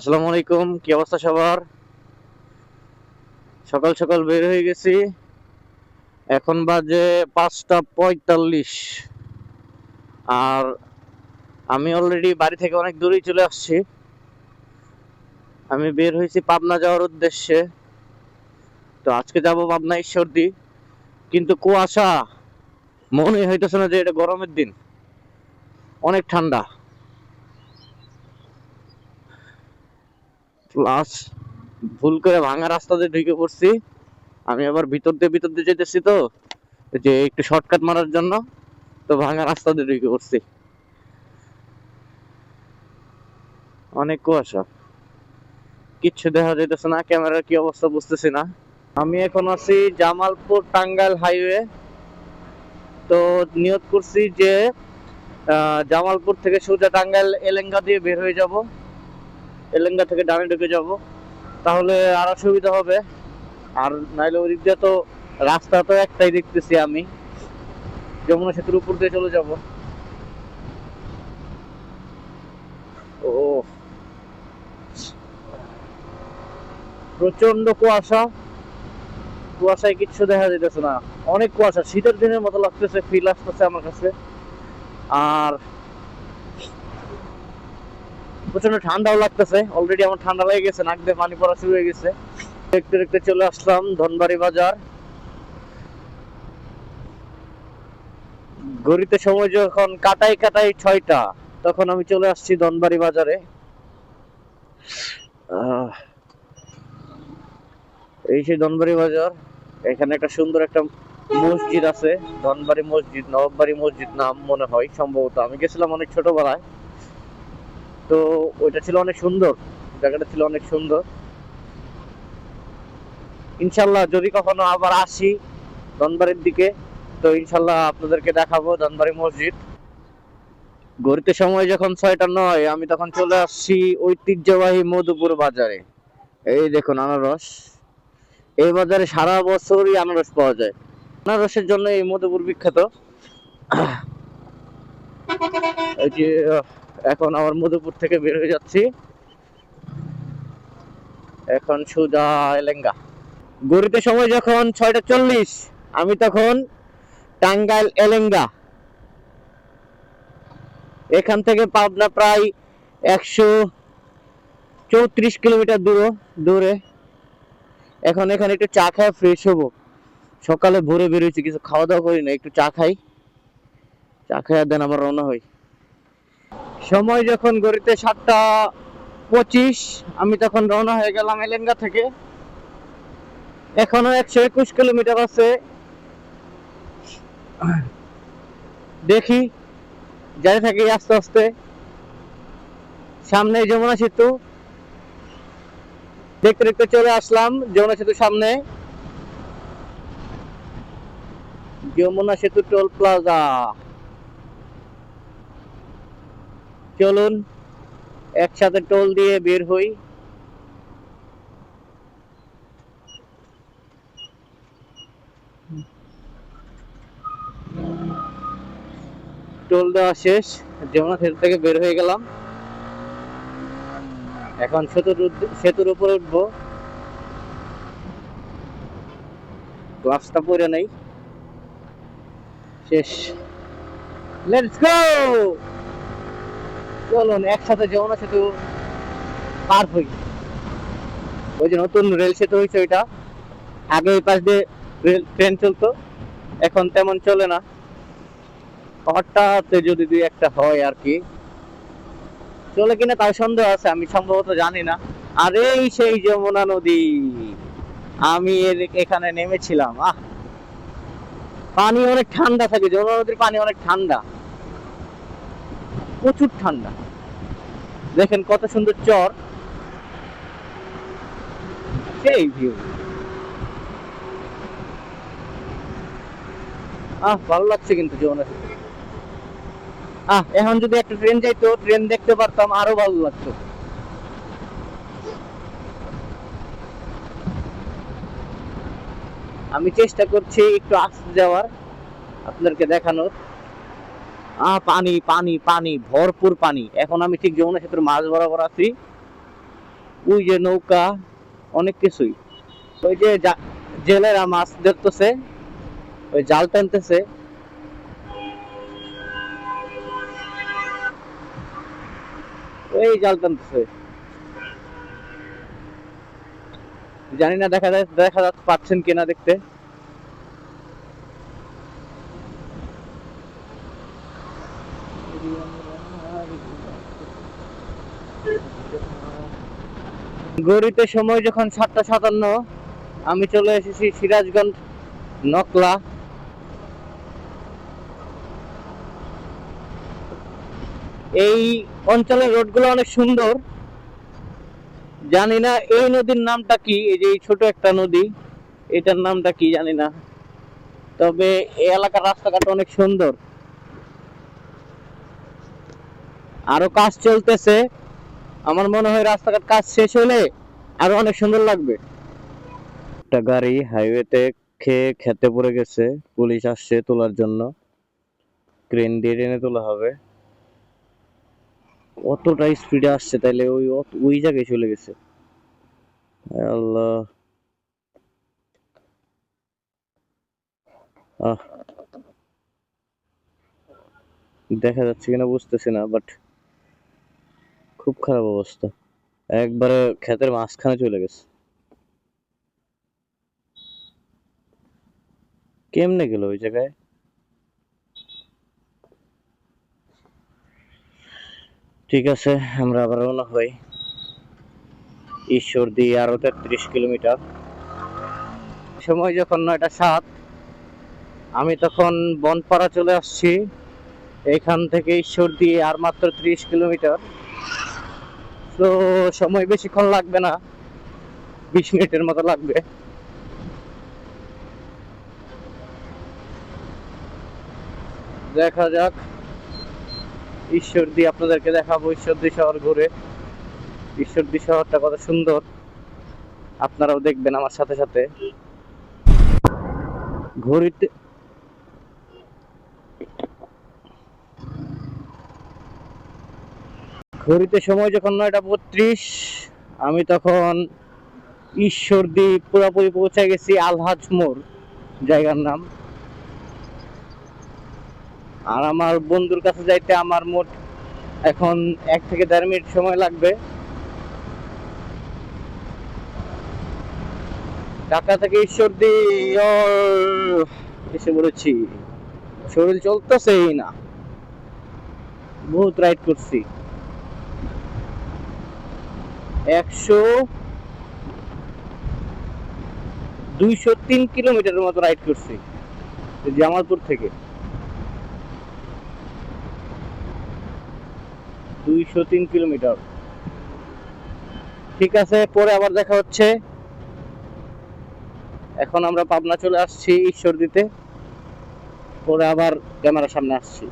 আসসালামু আলাইকুম, কি অবস্থা সবার? সকাল সকাল বের হয়ে গেছি। এখন বাজে 5টা 45। আর আমি অলরেডি বাড়ি থেকে অনেক দূরেই চলে আসছি। আমি বের হয়েছি পাবনা যাওয়ার উদ্দেশ্যে। তো আজকে যাব পাবনা ঈশ্বরদী, কিন্তু কুয়াশা। মনে হইতেছে না যে এটা গরমের দিন, অনেক ঠান্ডা। প্লাস ভুল করে ভাঙা রাস্তা দিয়ে ঢুকে পড়ছি। আমি আবার ভিতর দিয়ে যেতেছি, তো যে একটু শর্টকাট মারার জন্য, তো ভাঙা রাস্তা দিয়ে ঢুকে পড়ছি। অনেক কুয়াশা, কিচ্ছু দেখা যাইতেছে না, ক্যামেরার কি অবস্থা বুঝতেছি না। আমি এখন আছি জামালপুর টাঙ্গাইল হাইওয়ে। তো নিয়ত করছি যে জামালপুর থেকে সোজা টাঙ্গাইল এলেঙ্গা দিয়ে বের হয়ে যাব, এলেঙ্গা থেকে ডানে ঢুকে যাব, তাহলে আরো সুবিধা হবে। আর নাইলে ওই দিক দিয়ে তো রাস্তা তো একটাই দেখতেছি আমি, যমুনা সেতুর উপর দিয়ে চলে যাব। ও, প্রচন্ড কুয়াশা, কুয়াশায় কিচ্ছু দেখা যাইতেছে না। অনেক কুয়াশা, শীতের দিনের মতো লাগতেছে, ফিল আসতেছে আমার কাছে। আর প্রচন্ড ঠান্ডাও লাগতেছে, অলরেডি আমার ঠান্ডা লেগে গেছে, নাক দিয়ে পানি পড়া শুরু হয়ে গেছে। দেখতে দেখতে চলে আসলাম ধনবাড়ি বাজার। ঘড়িতে সময় যখন কাটাই কাটাই 6টা, তখন আমি চলে আসছি ধনবাড়ি বাজারে। এই সেই ধনবাড়ি বাজার। এখানে একটা সুন্দর একটা মসজিদ আছে, ধনবাড়ি মসজিদ, নবাববাড়ি মসজিদ নাম মনে হয় সম্ভবত। আমি গেছিলাম অনেক ছোটবেলায়, তো ওইটা ছিল অনেক সুন্দর, জায়গাটা ছিল অনেক সুন্দর। ইনশাল্লাহ যদি কখনো আবার আসি ধনবাড়ির দিকে, তো ইনশাল্লাহ আপনাদেরকে দেখাবো ধনবাড়ি মসজিদ। ঘড়িতে সময় যখন 6টা 9, আমি তখন চলে আসছি ঐতিহ্যবাহী মধুপুর বাজারে। এই দেখুন আনারস, এই বাজারে সারা বছরই আনারস পাওয়া যায়। আনারসের জন্য এই মধুপুর বিখ্যাত। এই যে এখন আমার মধুপুর থেকে বের হয়ে যাচ্ছি, এখন সোজা এলেঙ্গা। ঘড়িতে সময় যখন 6টা 40, আমি তখন টাঙ্গাইল এলেঙ্গা। এখান থেকে পাবনা প্রায় 134 কিলোমিটার দূরে। এখন এখানে একটু চা খাই, ফ্রেশ হবো। সকালে ভোরে বেরোয়েছি, কিছু খাওয়া দাওয়া করি না, একটু চা খাই, চা খাই দেন আবার রওনা হই। সময় যখন ঘড়িতে 7টা 25, আমি তখন রওনা হয়ে গেলাম এলেঙ্গা থেকে। এখনো 121 কিলোমিটার আছে, দেখি যাই থাকি আস্তে আস্তে। সামনে যমুনা সেতু, দেখতে দেখতে চলে আসলাম যমুনা সেতুর সামনে। যমুনা সেতু টোল প্লাজা, চলুন একসাথে টোল দিয়ে বের হই। টোল দেওয়া শেষ, যমুনা সেতু থেকে বের হয়ে গেলাম। এখন সেতুর উপরে উঠবো। গ্লাভসটা পরে নেই, শেষ। লেটস গো, চলুন একসাথে যমুনা সেতু পার হই। ওই যে নতুন রেল সেতু হয়েছে ওইটা, আগে ওই পাশ দিয়ে ট্রেন চলতো, এখন তেমন চলে না। হঠাৎ যদি দুই একটা হয় আর কি, চলে কিনা তার সন্দেহ আছে, আমি সম্ভবত জানি না। আর এই সেই যমুনা নদী, আমি এখানে নেমেছিলাম। পানি অনেক ঠান্ডা থাকে, যমুনা নদীর পানি অনেক ঠান্ডা, প্রচুর ঠান্ডা। দেখেন কত সুন্দর চর, সেই ভিউ। ভালো লাগছে কিন্তু যমুনা সেতু। এখন যদি একটা ট্রেন যাইতো, ট্রেন দেখতে পারতাম, আরো ভালো লাগতো। আমি চেষ্টা করছি একটু আস্তে যাওয়ার, আপনাদেরকে দেখানোর। পানি পানি পানি, ভরপুর পানি। এখন আমি ঠিক যমুনা সেতুর মাঝ বরাবর আছি। ওই যে নৌকা, অনেক কিছুই। ওই যে জেলেরা মাছ ধরতেছে, ওই জাল টানতেছে। ওই জাল টানতেছে, জানি না দেখা যাচ্ছে পাচ্ছেন কিনা দেখতে। ঘড়িতে সময় যখন 7:57, আমি চলে এসেছি সিরাজগঞ্জ নকলা। এই অঞ্চলের রোডগুলো অনেক সুন্দর। জানি না এই নদীর নামটা কি, এই যে এই ছোট একটা নদী, এটার নামটা কি জানি না, তবে এই এলাকার রাস্তাঘাট অনেক সুন্দর। আরো কাজ চলতেছে, আমার মনে হয় রাস্তাঘাট কাজ শেষ হলে আরো অনেক সুন্দর লাগবে। একটা গাড়ি হাইওয়েতে খেতে পড়ে গেছে, পুলিশ আসছে তোলার জন্য, ক্রেন দিয়ে টেনে তোলা হবে। অতটা স্পিডে আসছে, তাইলে ওই জায়গায় চলে গেছে। আল্লাহ, আহ দেখা যাচ্ছে কিনা বুঝতেছি না, বাট খুব খারাপ অবস্থা, একবারে ক্ষেতের মাঝখানে চলে গেছে। কেমনে গেল ওই জায়গায়? ঠিক আছে, আমরা আবার রওনা হই। ঈশ্বরদী আরো 33 কিলোমিটার। সময় যখন 9:07, আমি তখন বনপাড়া চলে আসছি। এখান থেকে ঈশ্বরদী আর মাত্র 30 কিলোমিটার। তো সময় বেশিক্ষণ লাগবে না, 20 মিনিটের মতো লাগবে। দেখা যাক, ঈশ্বরদী আপনাদেরকে দেখাবো, ঈশ্বরদী শহর ঘুরে। ঈশ্বরদী শহরটা কত সুন্দর, আপনারাও দেখবেন আমার সাথে সাথে। ঘড়িতে ঘড়িতে সময় যখন 9:32, আমি তখন ঈশ্বরদী পুরোপুরি পৌঁছে গেছি। আলহাজ মোড় জায়গার নাম। আর আমার বন্ধুর কাছে যাইতে আমার মোট এখন 1 থেকে 1.5 মিনিট সময় লাগবে। ঢাকা থেকে ঈশ্বরদী এসে বলেছি, শরীর চলতেছেই না, বহুত রাইড করছি। 203 কিলোমিটারের মতো রাইড করছি জামালপুর থেকে। 203 কিলোমিটার। ঠিক আছে, পরে আবার দেখা হচ্ছে। এখন আমরা পাবনা চলে আসছি ঈশ্বরদীতে, পরে আবার ক্যামেরার সামনে আসছি।